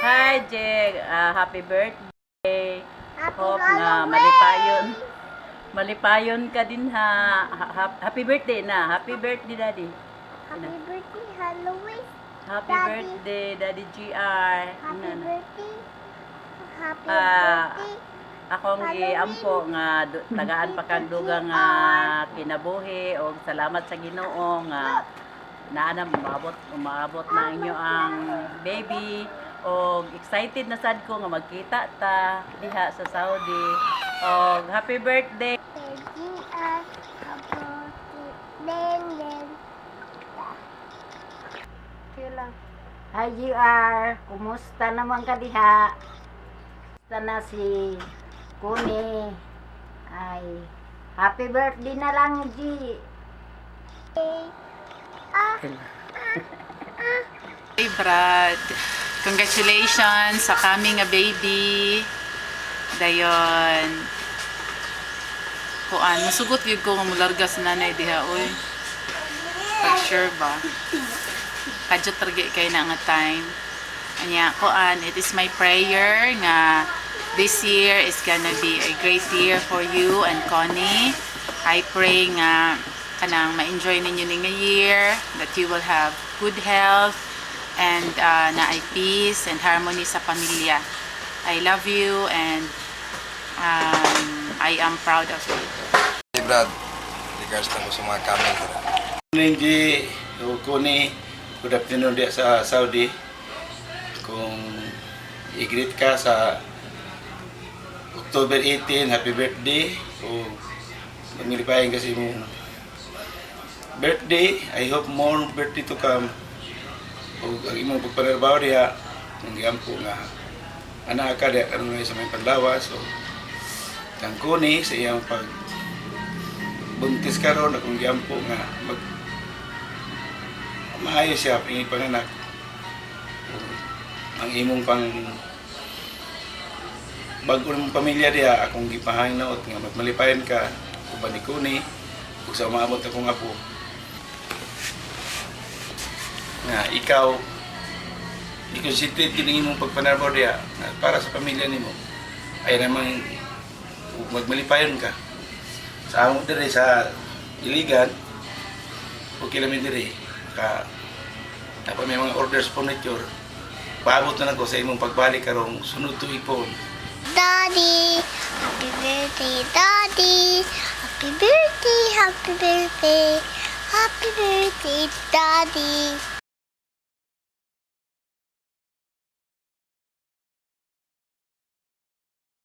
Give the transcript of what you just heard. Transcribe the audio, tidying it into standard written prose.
Hi, Jeg. Happy birthday. Happy Hope nga Halloween! malipayon ka din ha. Happy birthday na. Happy birthday, Daddy. Happy birthday, Halloween! Happy Daddy. birthday, Daddy GR. Happy birthday! Happy Ah, birthday! Akong giampo nga tagaan pa kag dugang nga kinabuhi og salamat sa Ginoo nga naana umaabot na inyo ang baby og excited na sad ko nga magkita ta diha sa Saudi og happy birthday. Hi GR, kumusta naman ka diha? Kumusta na si Kuni? Ay, happy birthday na lang G. Hey Brad, congratulations sa coming a baby. Dayon. Kuan, masugot gyud ko nga mularga sa nanay diha oy. Pag sure ba? Kadyo targi kay na nga time. Anya kuan, it is my prayer nga this year is gonna be a great year for you and Connie. I pray nga kanang ma-enjoy ninyo ning year, that you will have good health and na ay peace and harmony sa pamilya. I love you and I am proud of you. Hey Brad, regards lang ko sa mga comment nila. Hindi, Kuni, good afternoon dia sa Saudi. Kung i-greet ka sa October 18, happy birthday. O magmilipayan kasi mo birthday. I hope more birthday to come. O ang imong pagpanarbaho diya, kung giampo nga anak ka diya, karon sa may panlawas. So, kang Kuni sa iyang pag buntis karon akong giampo nga maayos siya ang panganak. Ang imong pang bagong pamilya diha akong gipahangnaot nga magmalipayan ka uban ni Kuni ug sa maabot akong apo nga ikaw i-concentrate kining imong pagpanarbaho diha para sa pamilya nimo ay namang magmalipayan ka sa amo diri sa Iligan o kilometro diri ka dapat may mga orders furniture paabot na lang ko sa imong pagbalik karong sunod tuig po. Daddy! Happy birthday, Daddy! Happy birthday, happy birthday! Happy birthday, Daddy!